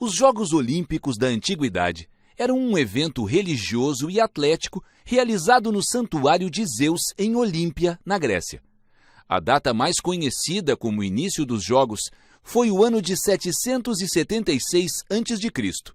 Os Jogos Olímpicos da Antiguidade eram um evento religioso e atlético realizado no Santuário de Zeus, em Olímpia, na Grécia. A data mais conhecida como início dos Jogos foi o ano de 776 a.C.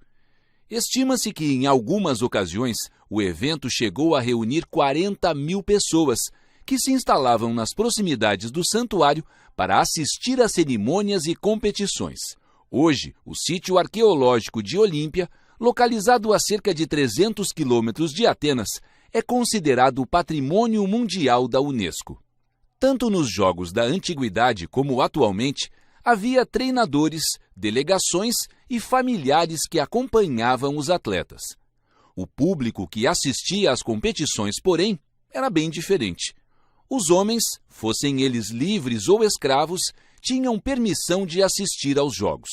Estima-se que, em algumas ocasiões, o evento chegou a reunir 40.000 pessoas, que se instalavam nas proximidades do santuário para assistir a cerimônias e competições. Hoje, o sítio arqueológico de Olímpia, localizado a cerca de 300 quilômetros de Atenas, é considerado Patrimônio Mundial da Unesco. Tanto nos Jogos da Antiguidade como atualmente, havia treinadores, delegações e familiares que acompanhavam os atletas. O público que assistia às competições, porém, era bem diferente. Os homens, fossem eles livres ou escravos, tinham permissão de assistir aos jogos.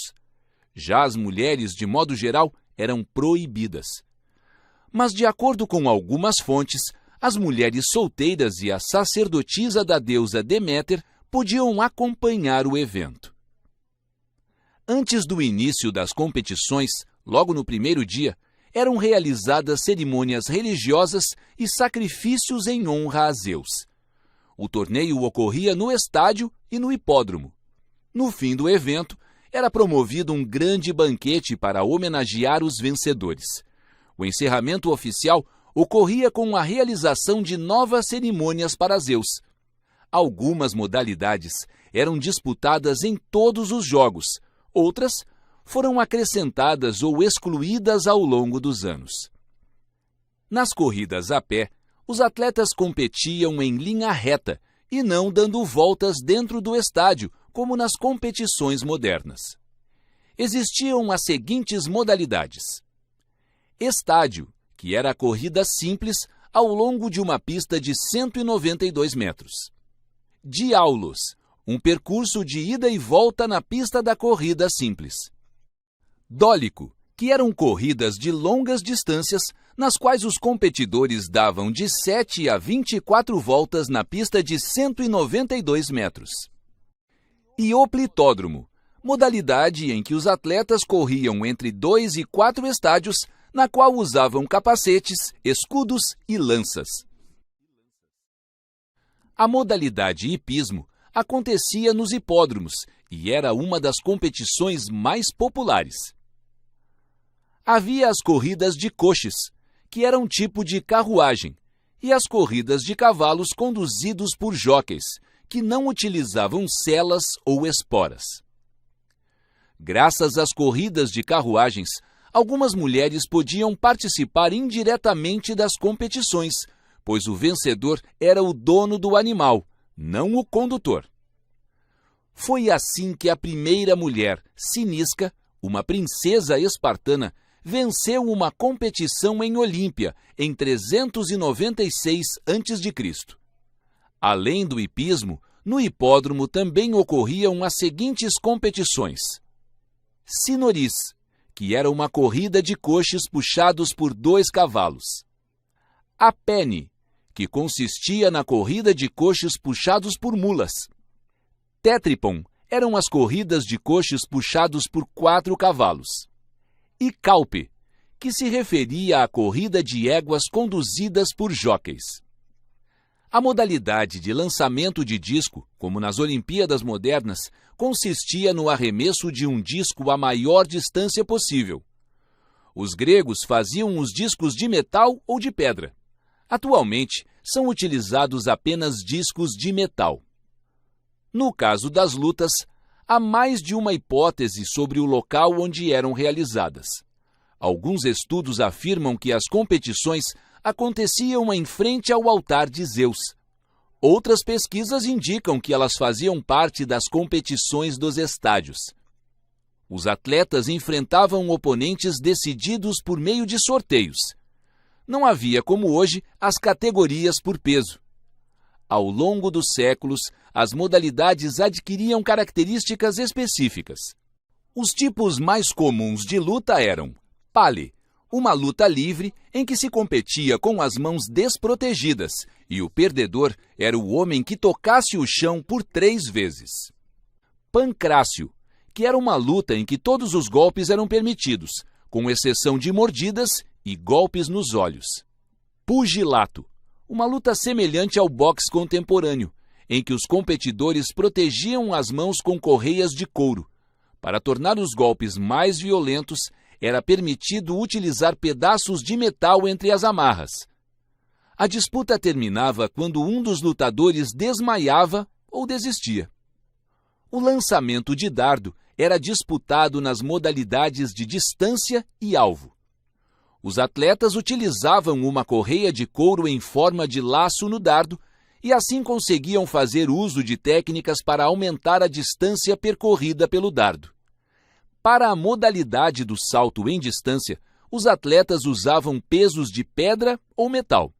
Já as mulheres, de modo geral, eram proibidas. Mas, de acordo com algumas fontes, as mulheres solteiras e a sacerdotisa da deusa Deméter podiam acompanhar o evento. Antes do início das competições, logo no primeiro dia, eram realizadas cerimônias religiosas e sacrifícios em honra a Zeus. O torneio ocorria no estádio e no hipódromo. No fim do evento, era promovido um grande banquete para homenagear os vencedores. O encerramento oficial ocorria com a realização de novas cerimônias para Zeus. Algumas modalidades eram disputadas em todos os jogos, outras foram acrescentadas ou excluídas ao longo dos anos. Nas corridas a pé, os atletas competiam em linha reta e não dando voltas dentro do estádio, como nas competições modernas. Existiam as seguintes modalidades: estádio, que era a corrida simples ao longo de uma pista de 192 metros. Diaulos, um percurso de ida e volta na pista da corrida simples. Dólico, que eram corridas de longas distâncias, nas quais os competidores davam de 7 a 24 voltas na pista de 192 metros. E Oplitódromo, modalidade em que os atletas corriam entre 2 e 4 estádios, na qual usavam capacetes, escudos e lanças. A modalidade hipismo acontecia nos hipódromos e era uma das competições mais populares. Havia as corridas de coches, que era um tipo de carruagem, e as corridas de cavalos conduzidos por jóqueis, que não utilizavam selas ou esporas. Graças às corridas de carruagens, algumas mulheres podiam participar indiretamente das competições, pois o vencedor era o dono do animal, não o condutor. Foi assim que a primeira mulher, Cinisca, uma princesa espartana, venceu uma competição em Olímpia, em 396 a.C. Além do hipismo, no hipódromo também ocorriam as seguintes competições: Sinoris, que era uma corrida de coches puxados por 2 cavalos. Apene, que consistia na corrida de coches puxados por mulas. Tétripon eram as corridas de coches puxados por 4 cavalos. E Calpe, que se referia à corrida de éguas conduzidas por jóqueis. A modalidade de lançamento de disco, como nas Olimpíadas modernas, consistia no arremesso de um disco à maior distância possível. Os gregos faziam os discos de metal ou de pedra. Atualmente, são utilizados apenas discos de metal. No caso das lutas, há mais de uma hipótese sobre o local onde eram realizadas. Alguns estudos afirmam que as competições aconteciam em frente ao altar de Zeus. Outras pesquisas indicam que elas faziam parte das competições dos estádios. Os atletas enfrentavam oponentes decididos por meio de sorteios. Não havia, como hoje, as categorias por peso. Ao longo dos séculos, as modalidades adquiriam características específicas. Os tipos mais comuns de luta eram pale, uma luta livre em que se competia com as mãos desprotegidas, e o perdedor era o homem que tocasse o chão por 3 vezes. Pancrácio, que era uma luta em que todos os golpes eram permitidos, com exceção de mordidas e golpes nos olhos. Pugilato, uma luta semelhante ao boxe contemporâneo, em que os competidores protegiam as mãos com correias de couro. Para tornar os golpes mais violentos, era permitido utilizar pedaços de metal entre as amarras. A disputa terminava quando um dos lutadores desmaiava ou desistia. O lançamento de dardo era disputado nas modalidades de distância e alvo. Os atletas utilizavam uma correia de couro em forma de laço no dardo e assim conseguiam fazer uso de técnicas para aumentar a distância percorrida pelo dardo. Para a modalidade do salto em distância, os atletas usavam pesos de pedra ou metal.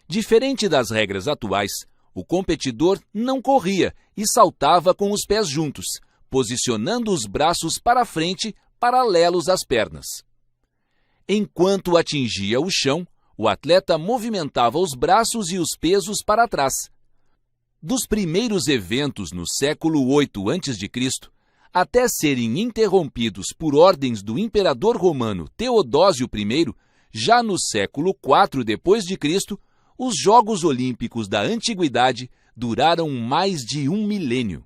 Diferente das regras atuais, o competidor não corria e saltava com os pés juntos, posicionando os braços para frente, paralelos às pernas. Enquanto atingia o chão, o atleta movimentava os braços e os pesos para trás. Dos primeiros eventos no século 8 a.C., até serem interrompidos por ordens do imperador romano Teodósio I, já no século 4 d.C., os Jogos Olímpicos da Antiguidade duraram mais de 1 milênio.